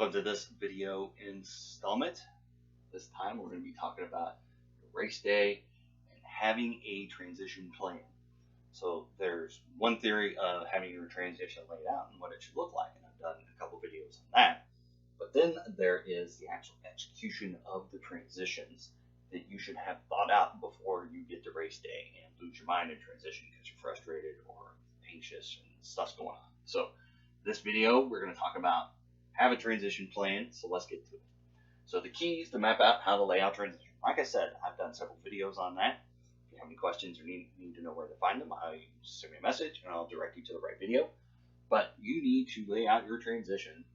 Welcome to this video installment. This time we're going to be talking about race day and having a transition plan. So there's one theory of having your transition laid out and what it should look like, and I've done a couple videos on that. But then there is the actual execution of the transitions that you should have thought out before you get to race day and lose your mind in transition because you're frustrated or anxious and stuff's going on. So this video we're going to talk about have a transition plan, so let's get to it. So the key is to map out how to lay out transition. Like I said, I've done several videos on that. If you have any questions or need to know where to find them, send me a message and I'll direct you to the right video. But you need to lay out your transition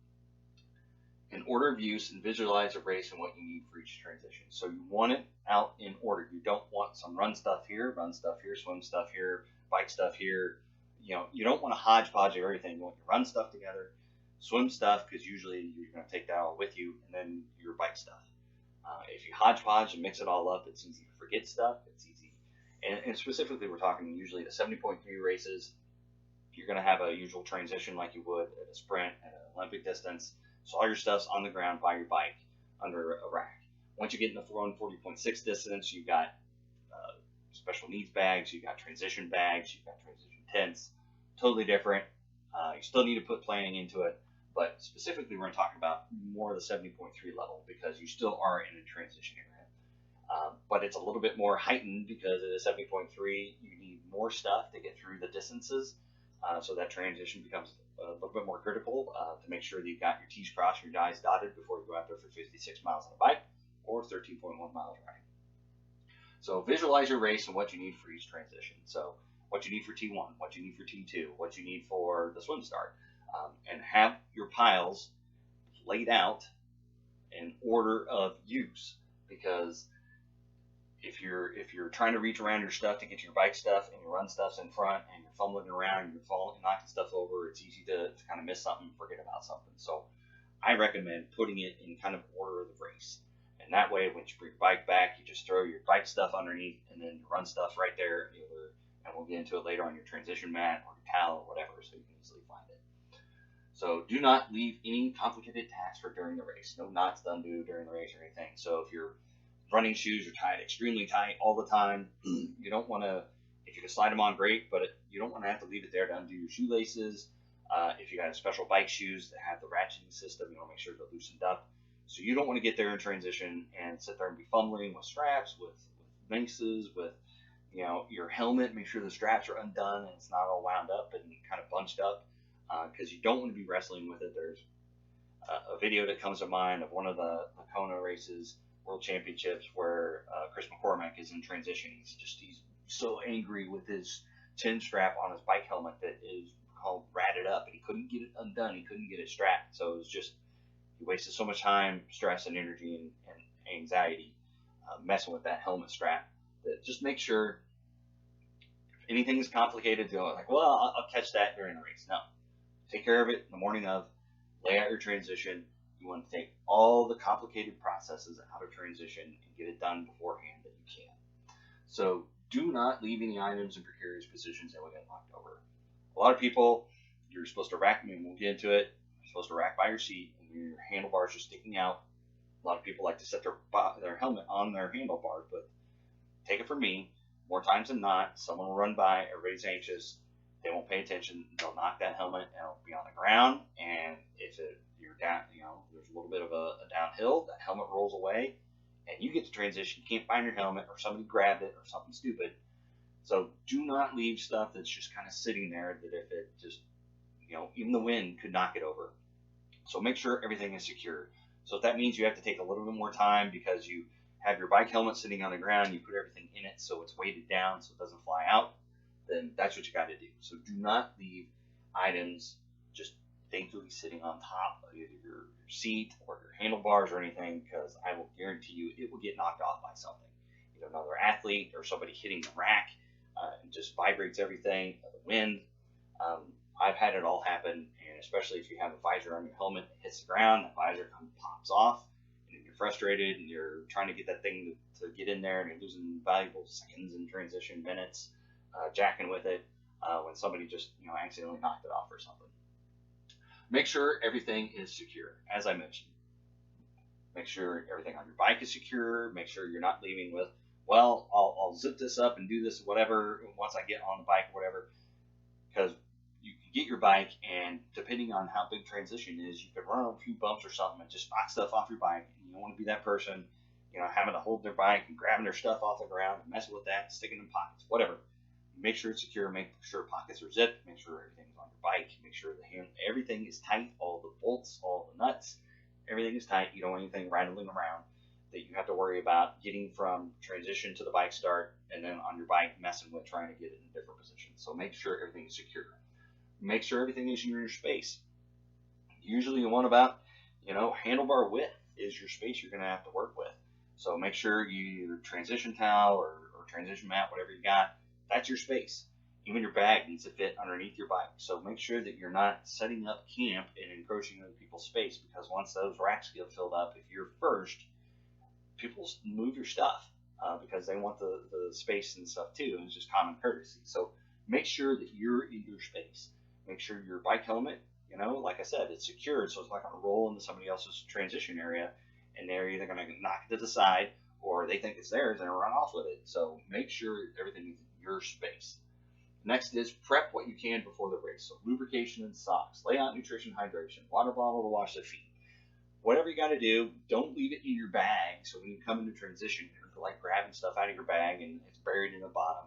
in order of use and visualize a race and what you need for each transition. So you want it out in order. You don't want some run stuff here, swim stuff here, bike stuff here. You don't want to hodgepodge of everything. You want your run stuff together, swim stuff, because usually you're going to take that all with you, and then your bike stuff. If you hodgepodge and mix it all up, it's easy to forget stuff. It's easy. And specifically, we're talking usually the 70.3 races. You're going to have a usual transition like you would at a sprint, at an Olympic distance. So all your stuff's on the ground by your bike under a rack. Once you get in the 40.6 distance, you've got special needs bags, you've got transition bags, you've got transition tents. Totally different. You still need to put planning into it. But specifically, we're going to talk about more of the 70.3 level because you still are in a transition area. But it's a little bit more heightened because at a 70.3, you need more stuff to get through the distances. So that transition becomes a little bit more critical to make sure that you've got your T's crossed and your I's dotted before you go out there for 56 miles on a bike or 13.1 miles riding. So visualize your race and what you need for each transition. So what you need for T1, what you need for T2, what you need for the swim start. And have your piles laid out in order of use, because if you're trying to reach around your stuff to get to your bike stuff and your run stuff's in front and you're fumbling around and you're falling and knocking stuff over, it's easy to kind of miss something and forget about something. So I recommend putting it in kind of order of the race, and that way when you bring your bike back, you just throw your bike stuff underneath and then your run stuff right there, and we'll get into it later on your transition mat or your towel or whatever, so you can easily find it. So do not leave any complicated tasks for during the race. No knots to undo during the race or anything. So if your running shoes are tied extremely tight all the time, you don't want to, if you can slide them on, great, but you don't want to have to leave it there to undo your shoelaces. If you got special bike shoes that have the ratcheting system, you want to make sure they're loosened up. So you don't want to get there in transition and sit there and be fumbling with straps, with maces, with your helmet. Make sure the straps are undone and it's not all wound up and kind of bunched up. Because you don't want to be wrestling with it. There's a video that comes to mind of one of the Kona races, World Championships, where Chris McCormack is in transition. He's so angry with his chin strap on his bike helmet that is called ratted up, and he couldn't get it undone. He couldn't get it strapped. So it was just, he wasted so much time, stress, and energy and anxiety messing with that helmet strap. That just make sure if anything is complicated, to go like, well, I'll catch that during the race. No. Take care of it in the morning of, lay out your transition. You want to take all the complicated processes out of transition and get it done beforehand that you can. So do not leave any items in precarious positions that will get knocked over. A lot of people, you're supposed to rack, we'll get into it, you're supposed to rack by your seat and your handlebars are sticking out. A lot of people like to set their helmet on their handlebars, but take it from me, more times than not, someone will run by, everybody's anxious, they won't pay attention. They'll knock that helmet and it'll be on the ground. And if you're down, there's a little bit of a downhill, that helmet rolls away and you get to transition. You can't find your helmet or somebody grabbed it or something stupid. So do not leave stuff that's just kind of sitting there that if it just, even the wind could knock it over. So make sure everything is secure. So if that means you have to take a little bit more time because you have your bike helmet sitting on the ground, you put everything in it so it's weighted down so it doesn't fly out, then that's what you got to do. So do not leave items just daintily sitting on top of either your seat or your handlebars or anything, because I will guarantee you it will get knocked off by something. Either another athlete or somebody hitting the rack. It just vibrates everything, the wind. I've had it all happen, and especially if you have a visor on your helmet that hits the ground, that visor kind of pops off, and you're frustrated, and you're trying to get that thing to get in there, and you're losing valuable seconds in transition, minutes, jacking with it, when somebody just accidentally knocked it off or something. Make sure everything is secure, as I mentioned. Make sure everything on your bike is secure. Make sure you're not leaving with, well, I'll zip this up and do this, whatever, once I get on the bike, or whatever. Because you can get your bike, and depending on how big transition is, you could run a few bumps or something and just knock stuff off your bike. And you don't want to be that person, having to hold their bike and grabbing their stuff off the ground and messing with that, sticking in pockets, whatever. Make sure it's secure. Make sure pockets are zipped. Make sure everything's on your bike. Make sure everything is tight. All the bolts, all the nuts, everything is tight. You don't want anything rattling around that you have to worry about getting from transition to the bike start and then on your bike messing with trying to get it in a different position. So make sure everything is secure. Make sure everything is in your space. Usually you want about, handlebar width is your space you're going to have to work with. So make sure your transition towel or transition mat, whatever you got, that's your space. Even your bag needs to fit underneath your bike. So make sure that you're not setting up camp and encroaching on people's space, because once those racks get filled up, if you're first, people move your stuff because they want the space and stuff too, and it's just common courtesy. So make sure that you're in your space. Make sure your bike helmet, like I said, it's secured, so it's not going to roll into somebody else's transition area, and they're either going to knock it to the side or they think it's theirs and run off with it. So make sure everything is in your space. Next is prep what you can before the race. So lubrication and socks, lay out nutrition, hydration, water bottle to wash the feet. Whatever you got to do, don't leave it in your bag. So when you come into transition, you're like grabbing stuff out of your bag and it's buried in the bottom.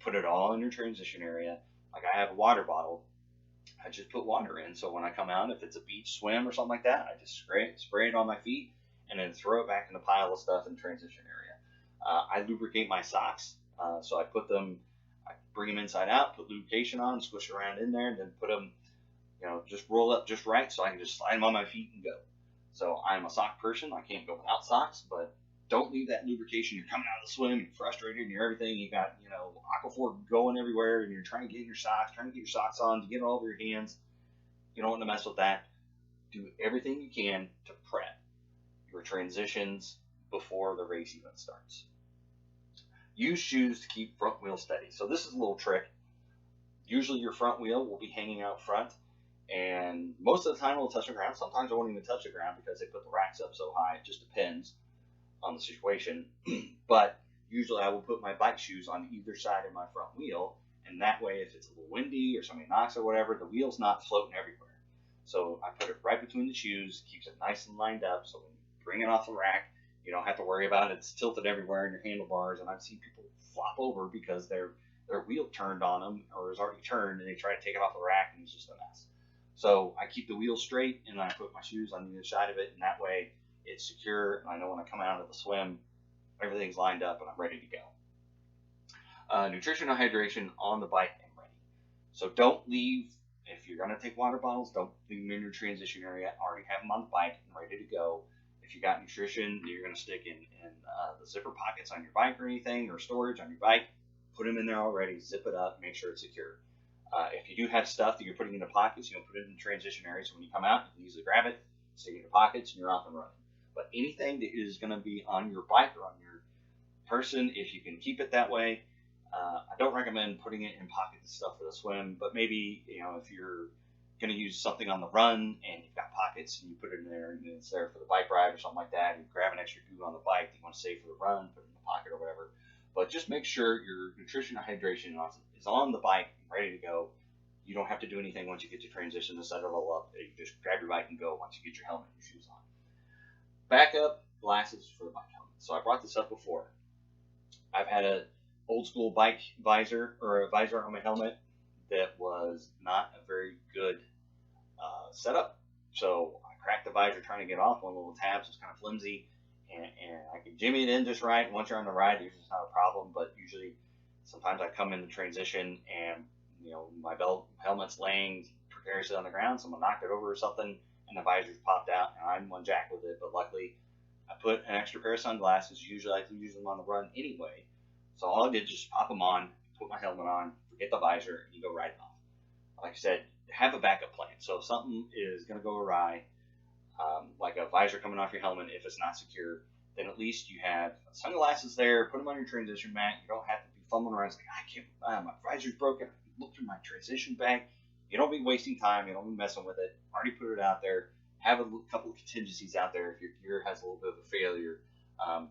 Put it all in your transition area. Like I have a water bottle. I just put water in. So when I come out, if it's a beach swim or something like that, I just spray it on my feet and then throw it back in the pile of stuff in the transition area. I lubricate my socks. So I bring them inside out, put lubrication on, squish around in there, and then put them, just roll up just right so I can just slide them on my feet and go. So I'm a sock person. I can't go without socks, but don't leave that lubrication. You're coming out of the swim, you're frustrated, and you're everything. You got, aquaphor going everywhere, and you're trying to get your socks on to get it all over your hands. You don't want to mess with that. Do everything you can to prep your transitions before the race even starts. Use shoes to keep front wheel steady. So this is a little trick. Usually your front wheel will be hanging out front, and most of the time it will touch the ground. Sometimes it won't even touch the ground because they put the racks up so high. It just depends on the situation. But usually I will put my bike shoes on either side of my front wheel, and that way if it's a little windy or somebody knocks or whatever, the wheel's not floating everywhere. So I put it right between the shoes, keeps it nice and lined up, so when you bring it off the rack, you don't have to worry about it. It's tilted everywhere in your handlebars, and I've seen people flop over because their wheel turned on them or is already turned, and they try to take it off the rack, and it's just a mess. So I keep the wheel straight, and I put my shoes on either side of it, and that way it's secure, and I know when I come out of the swim, everything's lined up, and I'm ready to go. Nutrition and hydration on the bike and ready. So don't leave, if you're going to take water bottles, don't leave them in your transition area. Already have them on the bike and ready to go. If you got nutrition that you're going to stick in the zipper pockets on your bike or anything, or storage on your bike, put them in there already, zip it up, make sure it's secure. If you do have stuff that you're putting in the pockets, put it in the transition area, so when you come out, you can easily grab it, stick it in your pockets, and you're off and running. But anything that is going to be on your bike or on your person, if you can keep it that way, I don't recommend putting it in pockets and stuff for the swim, but maybe, if you're going to use something on the run and you've got pockets and you put it in there and it's there for the bike ride or something like that, and you grab an extra food on the bike that you want to save for the run, put it in the pocket or whatever. But just make sure your nutrition and hydration is on the bike and ready to go. You don't have to do anything once you get to transition to set it all up. You just grab your bike and go once you get your helmet and your shoes on. Backup glasses for the bike helmet. So I brought this up before. I've had an old school bike visor or a visor on my helmet that was not a very good setup. So I cracked the visor trying to get off. One of the little tabs was kind of flimsy, and I could jimmy it in just right. And once you're on the ride, usually it's not a problem. But usually, sometimes I come in the transition and my helmet's laying precariously on the ground. Someone knocked it over or something, and the visor's popped out, and I'm one jack with it. But luckily, I put an extra pair of sunglasses. Usually I can use them on the run anyway. So all I did was just pop them on, put my helmet on, forget the visor, and you go right off. Like I said, have a backup plan. So if something is going to go awry, like a visor coming off your helmet, if it's not secure, then at least you have sunglasses there. Put them on your transition mat. You don't have to be fumbling around. It's like, I can't, my visor's broken. I look through my transition bag. You don't be wasting time. You don't be messing with it. Already put it out there. Have a couple of contingencies out there if your gear has a little bit of a failure.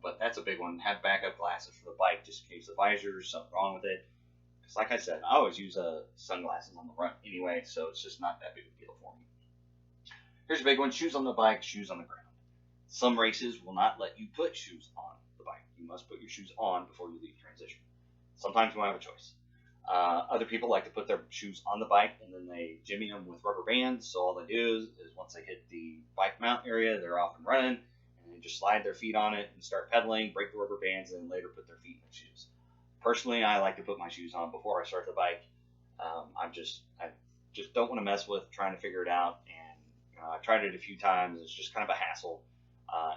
But that's a big one. Have backup glasses for the bike just in case the visor is something wrong with it. Because like I said, I always use sunglasses on the front anyway, so it's just not that big of a deal for me. Here's a big one: shoes on the bike, shoes on the ground. Some races will not let you put shoes on the bike. You must put your shoes on before you leave transition. Sometimes you won't have a choice. Other people like to put their shoes on the bike and then they jimmy them with rubber bands. So all they do is once they hit the bike mount area, they're off and running, and they just slide their feet on it and start pedaling, break the rubber bands, and then later put their feet in the shoes. Personally, I like to put my shoes on before I start the bike. I just don't want to mess with trying to figure it out, and I've tried it a few times. It's just kind of a hassle,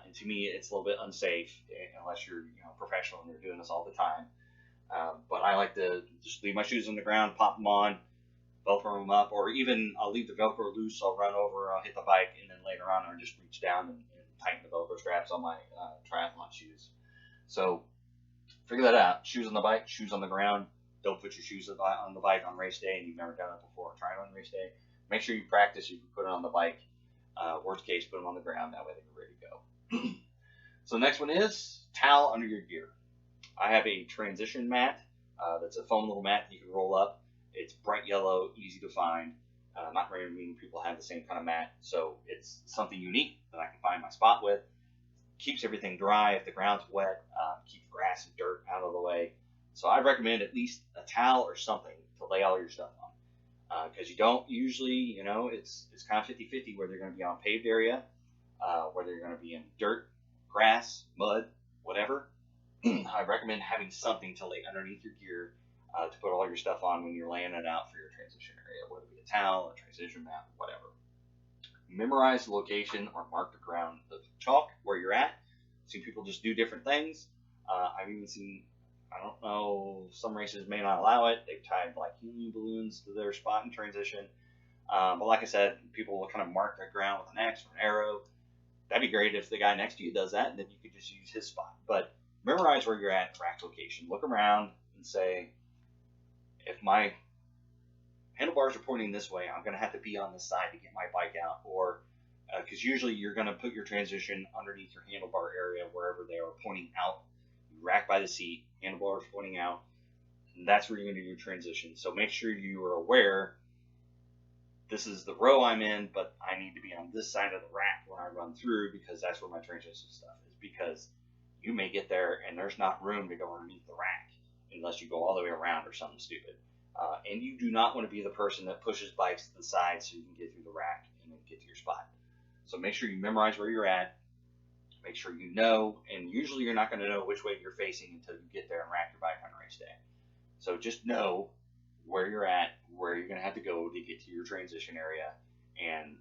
and to me, it's a little bit unsafe unless you're professional and you're doing this all the time. But I like to just leave my shoes on the ground, pop them on, Velcro them up, or even I'll leave the Velcro loose. I'll run over, I'll hit the bike, and then later on I'll just reach down and tighten the Velcro straps on my triathlon shoes. So figure that out. Shoes on the bike, shoes on the ground. Don't put your shoes on the bike on race day and you've never done it before. Try it on race day. Make sure you practice. You can put it on the bike. Worst case, put them on the ground. That way they're ready to go. So the next one is towel under your gear. I have a transition mat that's a foam little mat that you can roll up. It's bright yellow, easy to find. Not very many people have the same kind of mat, so it's something unique that I can find my spot with. Keeps everything dry if the ground's wet, keeps grass and dirt out of the way. So I'd recommend at least a towel or something to lay all your stuff on. Because you don't usually, it's kind of 50-50 whether you're going to be on a paved area, whether you're going to be in dirt, grass, mud, whatever. I recommend having something to lay underneath your gear to put all your stuff on when you're laying it out for your transition area, whether it be a towel, a transition mat, whatever. Memorize the location or mark the ground with chalk where you're at. I've seen people just do different things. I've even seen, I don't know, some races may not allow it. They've tied like helium balloons to their spot in transition. But like I said, people will kind of mark their ground with an X or an arrow. That'd be great if the guy next to you does that, and then you could just use his spot. But memorize where you're at, rack location. Look around and say, if my handlebars are pointing this way, I'm going to have to be on this side to get my bike out. Or, because usually you're going to put your transition underneath your handlebar area wherever they are pointing out. You rack by the seat, handlebars pointing out, and that's where you're going to do your transition. So make sure you are aware this is the row I'm in, but I need to be on this side of the rack when I run through because that's where my transition stuff is. Because you may get there and there's not room to go underneath the rack unless you go all the way around or something stupid. And you do not want to be the person that pushes bikes to the side so you can get through the rack and then get to your spot. So make sure you memorize where you're at. Make sure you know, and usually you're not going to know which way you're facing until you get there and rack your bike on race day. So just know where you're at, where you're going to have to go to get to your transition area. And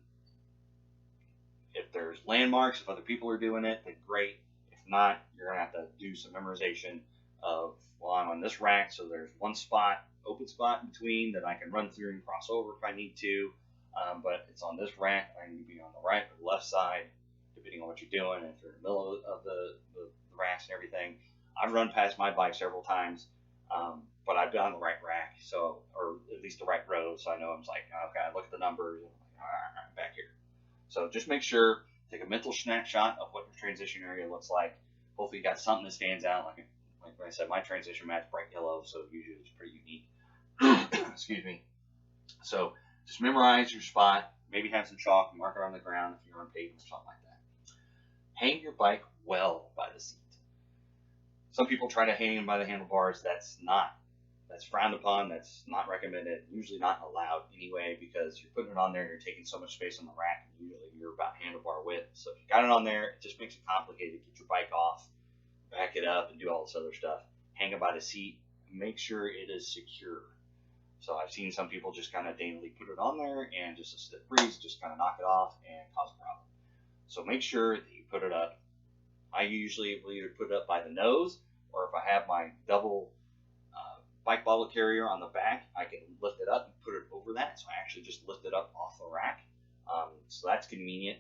if there's landmarks, if other people are doing it, then great. If not, you're going to have to do some memorization of, well, I'm on this rack, so there's one spot, open spot in between that I can run through and cross over if I need to. But it's on this rack. I need to be on the right or the left side, depending on what you're doing. If you're in the middle of the racks and everything, I've run past my bike several times, but I've been on the right rack, so, or at least the right row, so I know I'm like, okay, I look at the numbers, and I'm like, all right, I'm back here. So just make sure, take a mental snapshot of what your transition area looks like. Hopefully you got something that stands out. Like I said, my transition mat's bright yellow, so usually it's pretty unique. Excuse me. So just memorize your spot. Maybe have some chalk and mark it on the ground if you're on pavement or something like that. Hang your bike well by the seat. Some people try to hang them by the handlebars. That's frowned upon. That's not recommended. Usually not allowed anyway because you're putting it on there and you're taking so much space on the rack. And usually you're about handlebar width. So if you got it on there, it just makes it complicated. Get your bike off, back it up, and do all this other stuff. Hang it by the seat. Make sure it is secure. So I've seen some people just kind of daintily put it on there and just a stiff breeze, just kind of knock it off and cause a problem. So make sure that you put it up. I usually will either put it up by the nose, or if I have my double bike bottle carrier on the back, I can lift it up and put it over that. So I actually just lift it up off the rack. So that's convenient.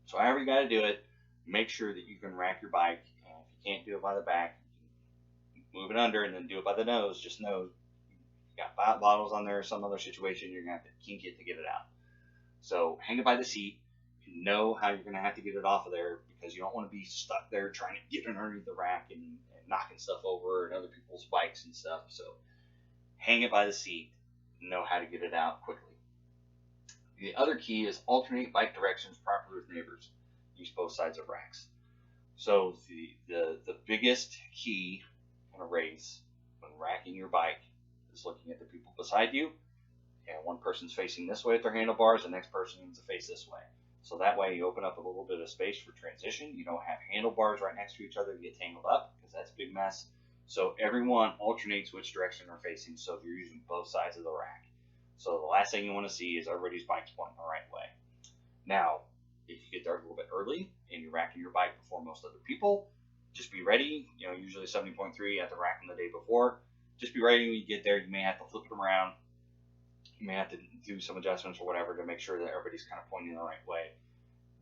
So however you got to do it, make sure that you can rack your bike. And if you can't do it by the back, move it under and then do it by the nose. Just know you got bottles on there or some other situation, you're going to have to kink it to get it out. So hang it by the seat. You know how you're going to have to get it off of there because you don't want to be stuck there trying to get it underneath the rack and knocking stuff over and other people's bikes and stuff. So hang it by the seat. Know how to get it out quickly. The other key is alternate bike directions properly with neighbors. Use both sides of racks. So the biggest key in a race when racking your bike is looking at the people beside you. And one person's facing this way with their handlebars, the next person needs to face this way. So that way you open up a little bit of space for transition. You don't have handlebars right next to each other to get tangled up because that's a big mess. So everyone alternates which direction they're facing. So if you're using both sides of the rack. So the last thing you want to see is everybody's bike's pointing the right way. Now, if you get there a little bit early and you're racking your bike before most other people, just be ready. Usually 70.3 at the rack the day before. Just be ready when you get there. You may have to flip them around. You may have to do some adjustments or whatever to make sure that everybody's kind of pointing the right way.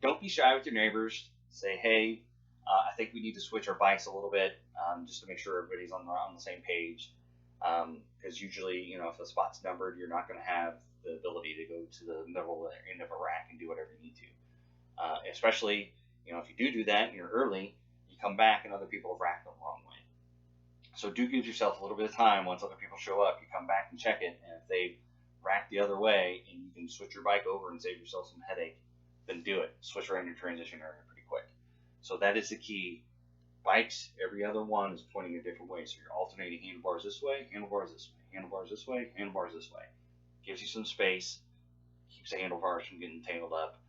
Don't be shy with your neighbors. Say, hey, I think we need to switch our bikes a little bit just to make sure everybody's on the same page. Because usually, if the spot's numbered, you're not going to have the ability to go to the middle end of a rack and do whatever you need to. Especially, if you do that and you're early, you come back and other people have racked the wrong way. So do give yourself a little bit of time. Once other people show up, you come back and check it. And if they've racked the other way and you can switch your bike over and save yourself some headache, then do it. Switch around your transition area pretty quick. So that is the key. Bikes, every other one is pointing a different way. So you're alternating handlebars this way, handlebars this way, handlebars this way, handlebars this way. Gives you some space, keeps the handlebars from getting tangled up,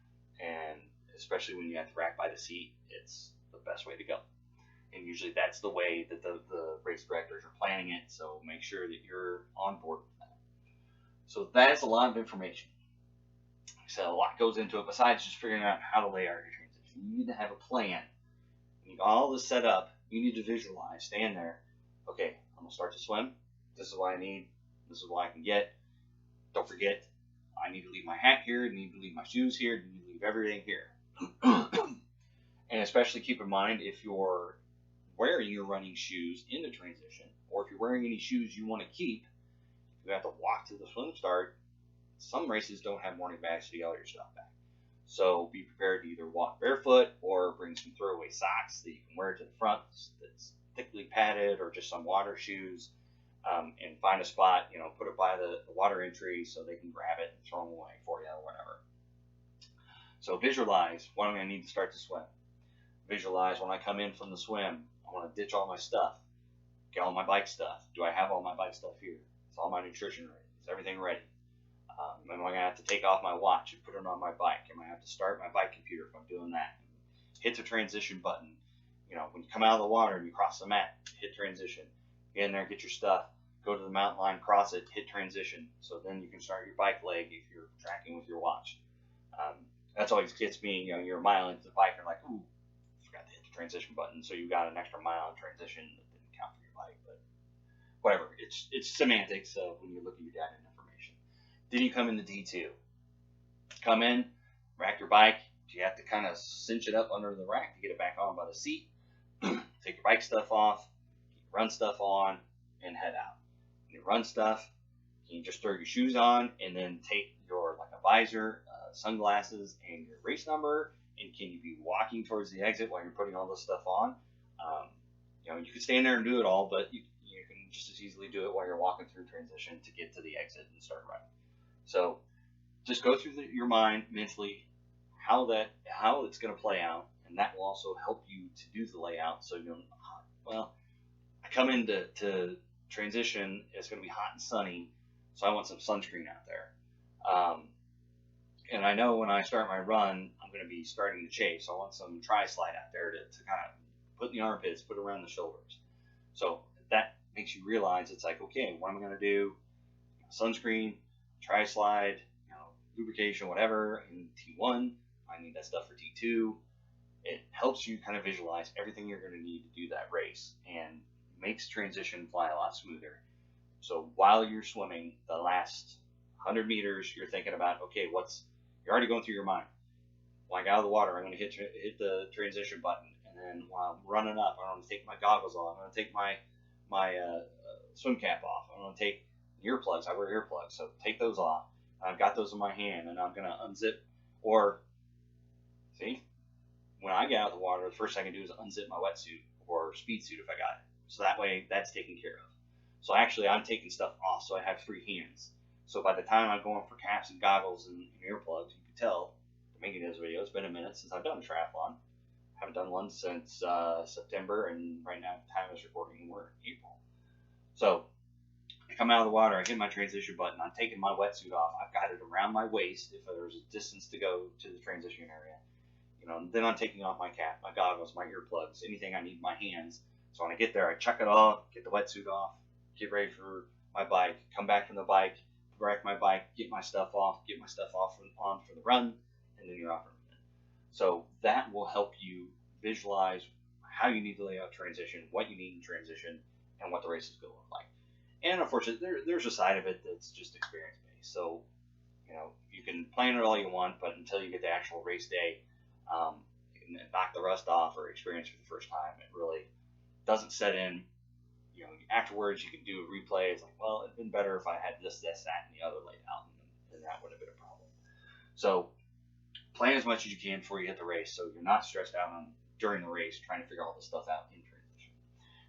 and especially when you have to rack by the seat, it's the best way to go. And usually that's the way that the race directors are planning it, so make sure that you're on board with that. So that is a lot of information. So a lot goes into it besides just figuring out how to lay out your transition. You need to have a plan. You need all this set up. You need to visualize, stand there. Okay, I'm going to start to swim. This is what I need. This is what I can get. Don't forget, I need to leave my hat here. I need to leave my shoes here. I need to leave everything here. And especially keep in mind if you're wearing your running shoes in the transition, or if you're wearing any shoes you want to keep, you have to walk to the swim start. Some races don't have morning bags to get all your stuff back. So be prepared to either walk barefoot or bring some throwaway socks that you can wear to the front that's thickly padded, or just some water shoes, and find a spot, put it by the water entry so they can grab it and throw them away for you or whatever. So visualize when I'm going to need to start to swim. Visualize when I come in from the swim, I want to ditch all my stuff. Get all my bike stuff. Do I have all my bike stuff here? Is all my nutrition ready? Is everything ready? Am I going to have to take off my watch and put it on my bike? Am I going to have to start my bike computer if I'm doing that? Hit the transition button. When you come out of the water and you cross the mat, hit transition. Get in there, get your stuff. Go to the mountain line, cross it, hit transition. So then you can start your bike leg if you're tracking with your watch. That's always gets me. You're a mile into the bike and you're like, ooh, forgot to hit the transition button. So you got an extra mile in transition that didn't count for your bike. But whatever. It's semantics when you look at your data and information. Then you come into D2. Come in, rack your bike. You have to kind of cinch it up under the rack to get it back on by the seat. Take your bike stuff off, keep your run stuff on, and head out. When you run stuff, you just throw your shoes on and then take your a visor, sunglasses, and your race number. And can you be walking towards the exit while you're putting all this stuff on? You can stand there and do it all, but you can just as easily do it while you're walking through transition to get to the exit and start running. So just go through your mind mentally how it's going to play out, and that will also help you to do the layout. So I come into transition, it's going to be hot and sunny, so I want some sunscreen out there. And I know when I start my run, I'm going to be starting to chase. So I want some tri-slide out there to kind of put in the armpits, put around the shoulders. So that makes you realize it's like, okay, what am I going to do? Sunscreen, tri-slide, lubrication, whatever. In T1, I need that stuff for T2. It helps you kind of visualize everything you're going to need to do that race and makes transition fly a lot smoother. So while you're swimming, the last 100 meters, you're thinking about, okay, you're already going through your mind. When I get out of the water, I'm going to hit the transition button. And then while I'm running up, I'm going to take my goggles off. I'm going to take my swim cap off. I'm going to take earplugs. I wear earplugs, so take those off. I've got those in my hand, and I'm gonna unzip. Or see, when I get out of the water, the first thing I can do is unzip my wetsuit or speed suit if I got it. So that way, that's taken care of. So actually, I'm taking stuff off, so I have free hands. So by the time I'm going for caps and goggles and earplugs, you can tell from making this video, it's been a minute since I've done a triathlon. I haven't done one since September, and right now, the time is recording, we're in April. So I come out of the water, I hit my transition button, I'm taking my wetsuit off, I've got it around my waist if there's a distance to go to the transition area. Then I'm taking off my cap, my goggles, my earplugs, anything I need in my hands. So when I get there, I chuck it off, get the wetsuit off, get ready for my bike, come back from the bike, wreck my bike, get my stuff off, on for the run, and then you're off and running. So that will help you visualize how you need to lay out transition, what you need in transition, and what the race is going to look like. And unfortunately, there's a side of it that's just experience based. So, you can plan it all you want, but until you get the actual race day, you can knock the rust off or experience for the first time. It really doesn't set in. Afterwards you can do a replay. It's like, well, it'd been better if I had this, that, and the other laid out, and that would have been a problem. So plan as much as you can before you hit the race, so you're not stressed out during the race trying to figure all this stuff out in transition.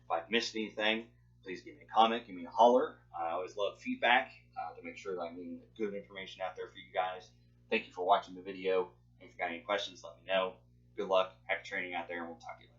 If I've missed anything, please give me a comment, give me a holler. I always love feedback to make sure that I'm getting good information out there for you guys. Thank you for watching the video. If you got any questions, let me know. Good luck, happy training out there, and we'll talk to you later.